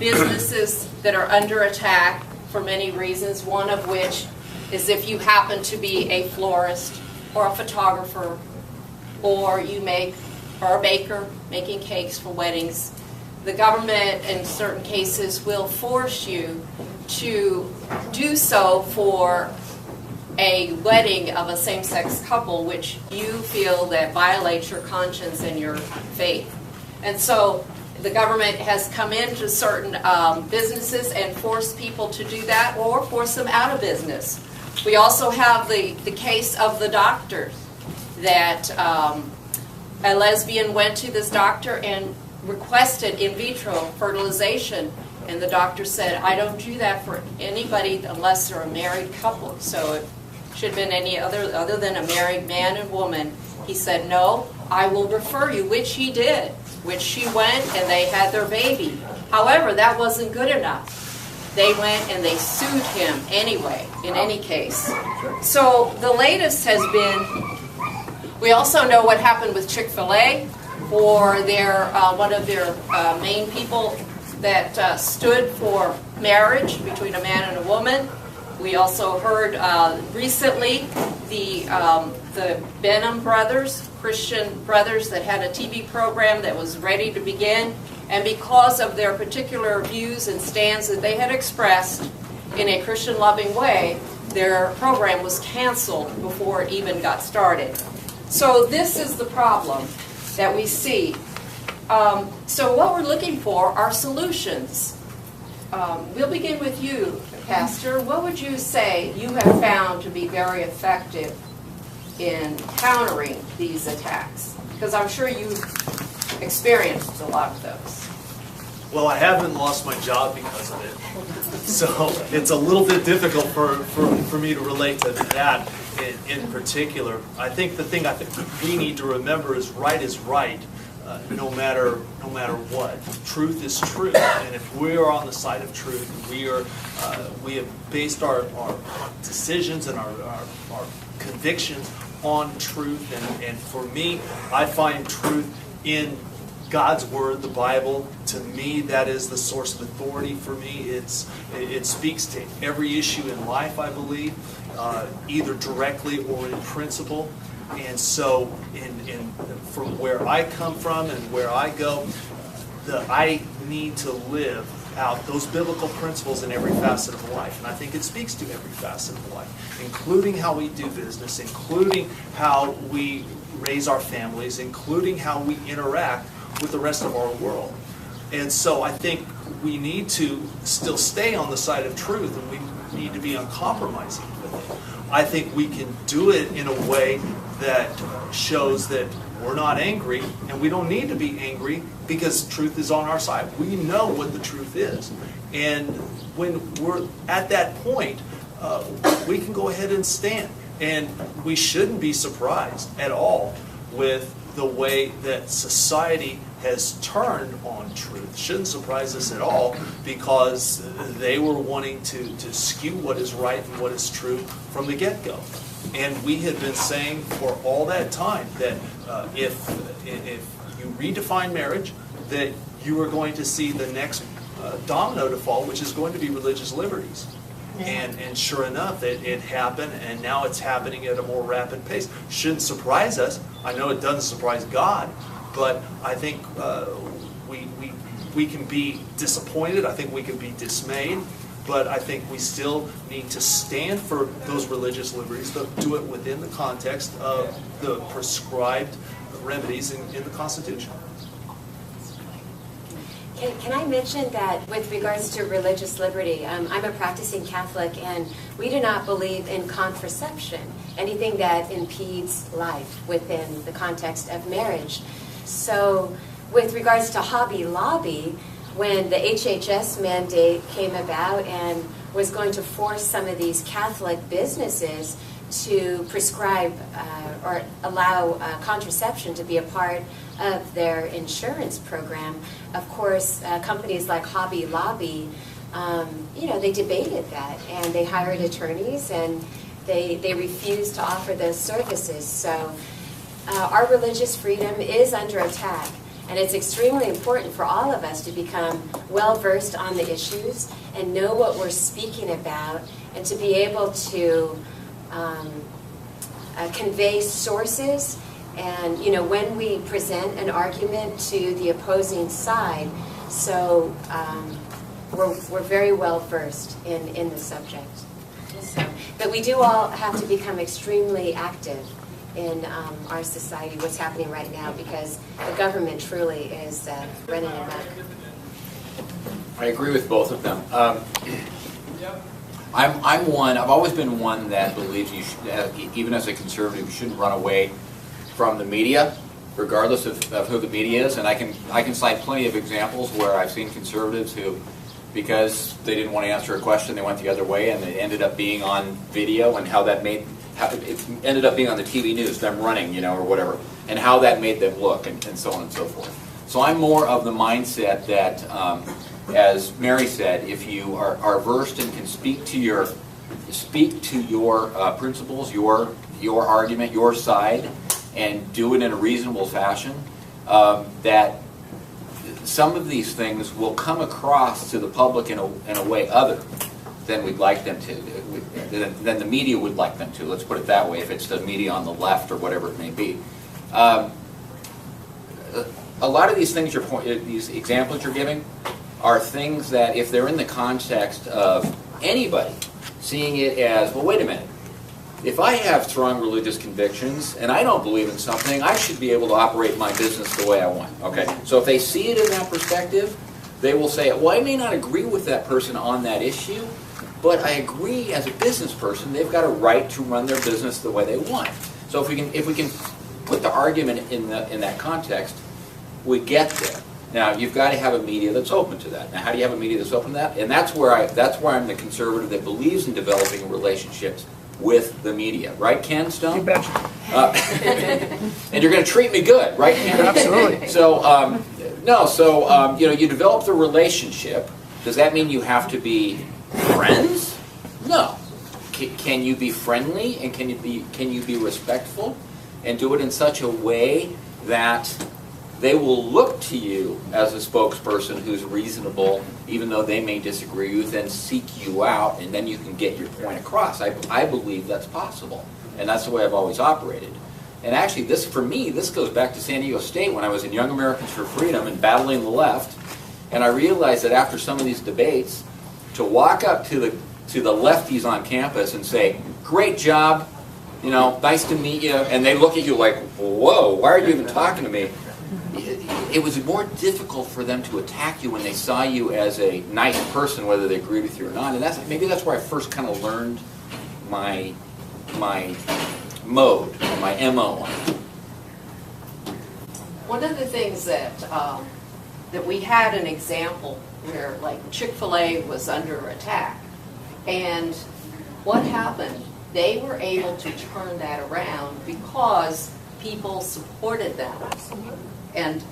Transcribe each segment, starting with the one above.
businesses that are under attack for many reasons, one of which is if you happen to be a florist or a photographer or or a baker making cakes for weddings. The government in certain cases will force you to do so for a wedding of a same-sex couple, which you feel that violates your conscience and your faith. And so the government has come into certain businesses and forced people to do that or force them out of business. We also have the case of the doctors that a lesbian went to this doctor and requested in vitro fertilization, and the doctor said, I don't do that for anybody unless they're a married couple. So it should have been any other than a married man and woman. He said, no, I will refer you, which he did, which she went and they had their baby. However, that wasn't good enough. They went and they sued him anyway, in any case. So the latest has been, we also know what happened with Chick-fil-A, or one of their main people that stood for marriage between a man and a woman. We also heard recently the Benham brothers, Christian brothers, that had a TV program that was ready to begin, and because of their particular views and stands that they had expressed in a Christian-loving way, their program was canceled before it even got started. So this is the problem that we see. So what we're looking for are solutions. We'll begin with you, Pastor. What would you say you have found to be very effective in countering these attacks? Because I'm sure you've experienced a lot of those. Well, I haven't lost my job because of it. So it's a little bit difficult for me to relate to that in particular. I think the thing we need to remember is right, no matter what. Truth is truth, and if we are on the side of truth, we have based our decisions and our convictions on truth. And for me, I find truth in God's Word, the Bible. To me, that is the source of authority for me. It speaks to every issue in life, I believe, either directly or in principle. And so, from where I come from and where I go, I need to live out those biblical principles in every facet of life. And I think it speaks to every facet of life, including how we do business, including how we raise our families, including how we interact with the rest of our world. And so I think we need to still stay on the side of truth, and we need to be uncompromising with it. I think we can do it in a way that shows that we're not angry, and we don't need to be angry because truth is on our side. We know what the truth is. And when we're at that point, we can go ahead and stand. And we shouldn't be surprised at all with the way that society has turned on truth. Shouldn't surprise us at all, because they were wanting to skew what is right and what is true from the get-go. And we had been saying for all that time that if you redefine marriage, that you are going to see the next domino to fall, which is going to be religious liberties. And sure enough, it happened, and now it's happening at a more rapid pace. Shouldn't surprise us. I know it doesn't surprise God, but I think we can be disappointed. I think we can be dismayed, but I think we still need to stand for those religious liberties, but do it within the context of the prescribed remedies in the Constitution. Can I mention that with regards to religious liberty, I'm a practicing Catholic, and we do not believe in contraception, anything that impedes life within the context of marriage. So with regards to Hobby Lobby, when the HHS mandate came about and was going to force some of these Catholic businesses to prescribe or allow contraception to be a part of their insurance program, of course, companies like Hobby Lobby, they debated that, and they hired attorneys, and they refused to offer those services. So our religious freedom is under attack. And it's extremely important for all of us to become well-versed on the issues and know what we're speaking about, and to be able to convey sources. And when we present an argument to the opposing side, so we're very well versed in the subject. So, but we do all have to become extremely active in our society, what's happening right now, because the government truly is running amok. I agree with both of them. I've always been one that believes you should, even as a conservative, you shouldn't run away from the media, regardless of who the media is. And I can cite plenty of examples where I've seen conservatives who, because they didn't want to answer a question, they went the other way, and it ended up being on video, and how it ended up being on the TV news, them running, or whatever, and how that made them look, and so on and so forth. So I'm more of the mindset that, as Mary said, if you are versed and can speak to your principles, your argument, your side, and do it in a reasonable fashion, that some of these things will come across to the public in a way other than we'd like them to, than the media would like them to. Let's put it that way, if it's the media on the left or whatever it may be. A lot of these things, these examples you're giving, are things that, if they're in the context of anybody seeing it as, well, wait a minute, if I have strong religious convictions and I don't believe in something, I should be able to operate my business the way I want. Okay, so if they see it in that perspective, they will say, well, I may not agree with that person on that issue, but I agree as a business person, they've got a right to run their business the way they want. So if we can put the argument in that context, we get there. Now, you've got to have a media that's open to that. Now, how do you have a media that's open to that? And that's where I'm the conservative that believes in developing relationships with the media. Right, Ken Stone? You betcha. And you're going to treat me good, right, Ken? Absolutely. So, you develop the relationship. Does that mean you have to be friends? No. Can you be friendly, and can you be respectful, and do it in such a way that they will look to you as a spokesperson who's reasonable, even though they may disagree with, and seek you out, and then you can get your point across. I believe that's possible, and that's the way I've always operated. And actually, for me, this goes back to San Diego State when I was in Young Americans for Freedom and battling the left, and I realized that after some of these debates, to walk up to the lefties on campus and say, "Great job, nice to meet you," and they look at you like, "Whoa, why are you even talking to me?" It was more difficult for them to attack you when they saw you as a nice person, whether they agreed with you or not. And maybe that's where I first kind of learned my mode, my MO on it. One of the things that we had an example where, like, Chick-fil-A was under attack, and what happened? They were able to turn that around because people supported them. And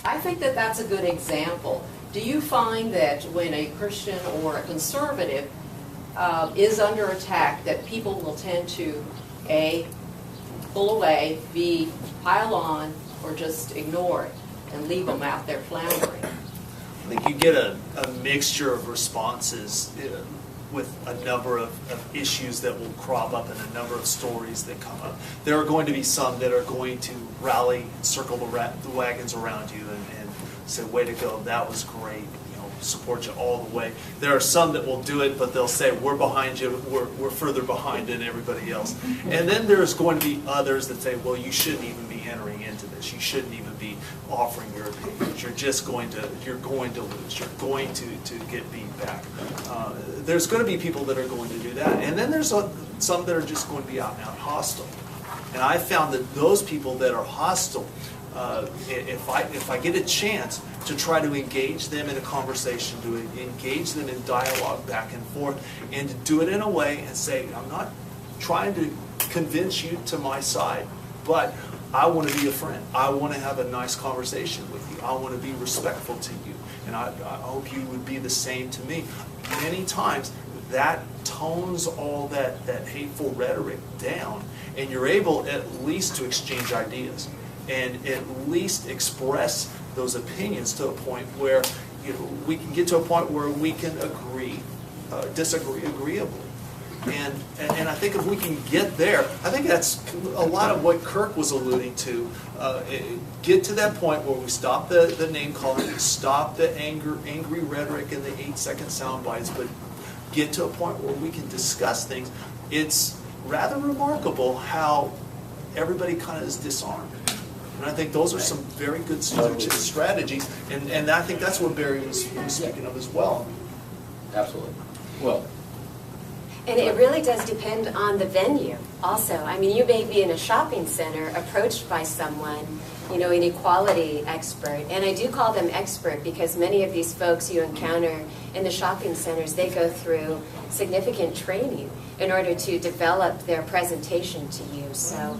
I think that that's a good example. Do you find that when a Christian or a conservative is under attack, that people will tend to, A, pull away, B, pile on, or just ignore it and leave them out there floundering? I think you get a mixture of responses with a number of issues that will crop up and a number of stories that come up. There are going to be some that are going to rally, circle the wagons around you and say, "Way to go, that was great, support you all the way." There are some that will do it, but they'll say, "We're behind you, we're further behind than everybody else." And then there's going to be others that say, "Well, you shouldn't even be entering into this. You shouldn't even be offering your opinions. You're going to lose. You're going to get beat back." There's going to be people that are going to do that, and then there's some that are just going to be out and out hostile. And I found that those people that are hostile, if I get a chance to try to engage them in a conversation, to engage them in dialogue back and forth, and to do it in a way and say, "I'm not trying to convince you to my side, but I want to be a friend. I want to have a nice conversation with you. I want to be respectful to you, and I hope you would be the same to me." Many times that tones all that hateful rhetoric down, and you're able at least to exchange ideas and at least express those opinions to a point where we can get to a point where we can disagree agreeably. And I think if we can get there, I think that's a lot of what Kirk was alluding to. Get to that point where we stop the name calling, stop the angry rhetoric and the 8-second sound bites, but get to a point where we can discuss things. It's rather remarkable how everybody kind of is disarmed. And I think those are some very good strategies, and I think that's what Barry was speaking of as well. Absolutely. Well. And it really does depend on the venue also. I mean, you may be in a shopping center approached by someone, an equality expert. And I do call them expert because many of these folks you encounter in the shopping centers, they go through significant training in order to develop their presentation to you. So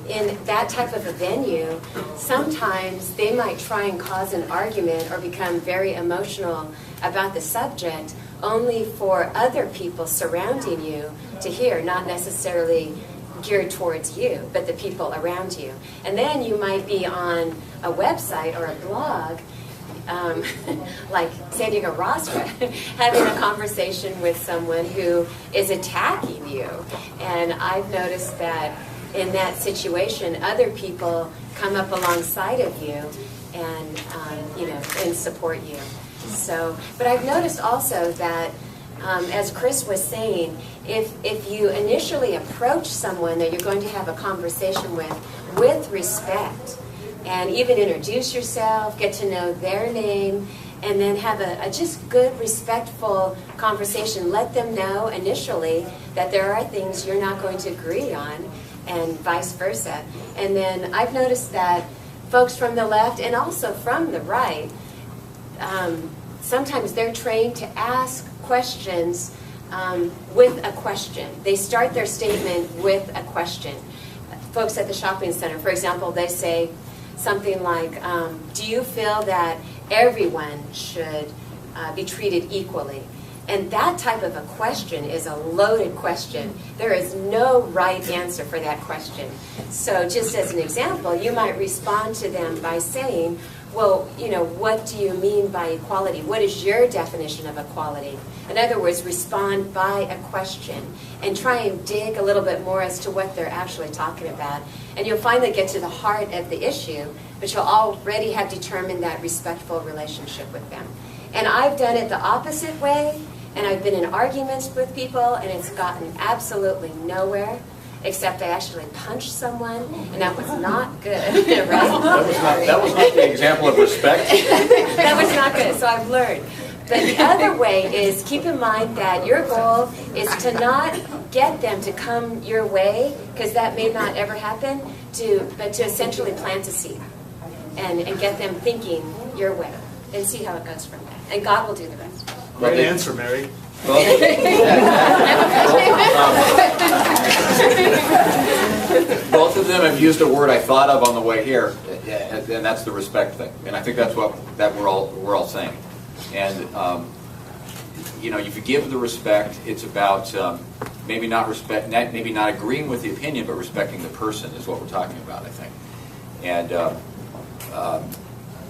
in that type of a venue, sometimes they might try and cause an argument or become very emotional about the subject only for other people surrounding you to hear, not necessarily geared towards you, but the people around you. And then you might be on a website or a blog, like San Diego Rostra, having a conversation with someone who is attacking you. And I've noticed that in that situation, other people come up alongside of you and, and support you. So, but I've noticed also that, as Chris was saying, if you initially approach someone that you're going to have a conversation with respect, and even introduce yourself, get to know their name, and then have a just good, respectful conversation. Let them know initially that there are things you're not going to agree on, and vice versa. And then I've noticed that folks from the left and also from the right, sometimes they're trained to ask questions with a question. They start their statement with a question. Folks at the shopping center, for example, they say something like, do you feel that everyone should be treated equally? And that type of a question is a loaded question. There is no right answer for that question. So just as an example, you might respond to them by saying, well, what do you mean by equality? What is your definition of equality? In other words, respond by a question and try and dig a little bit more as to what they're actually talking about. And you'll finally get to the heart of the issue, but you'll already have determined that respectful relationship with them. And I've done it the opposite way, and I've been in arguments with people, and it's gotten absolutely nowhere. Except I actually punched someone, and that was not good, right? That was not the example of respect. That was not good, so I've learned. But the other way is keep in mind that your goal is to not get them to come your way, because that may not ever happen, but to essentially plant a seed and get them thinking your way and see how it goes from there. And God will do the rest. Great answer, Mary. Both of them have used a word I thought of on the way here, and that's the respect thing. And I think that's what we're all saying. And if you give the respect, it's about maybe not agreeing with the opinion, but respecting the person is what we're talking about, I think. And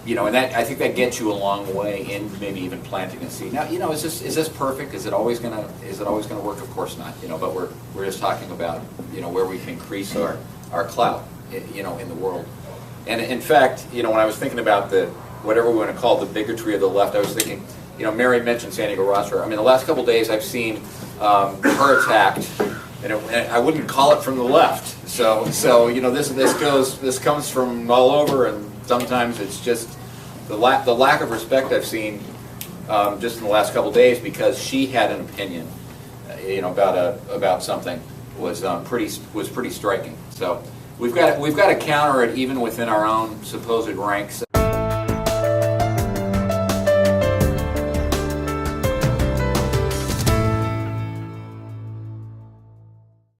and that, I think that gets you a long way in maybe even planting a seed. Now, is this perfect? Is it always gonna work? Of course not. But we're just talking about where we can increase our clout, in the world. And in fact, when I was thinking about whatever we want to call the bigotry of the left, I was thinking, Mary mentioned San Diego Rostra. I mean, the last couple of days I've seen her attacked, and I wouldn't call it from the left. So this comes from all over, and sometimes it's just the lack of respect I've seen just in the last couple of days because she had an opinion, about something was pretty striking. So we've got to counter it even within our own supposed ranks.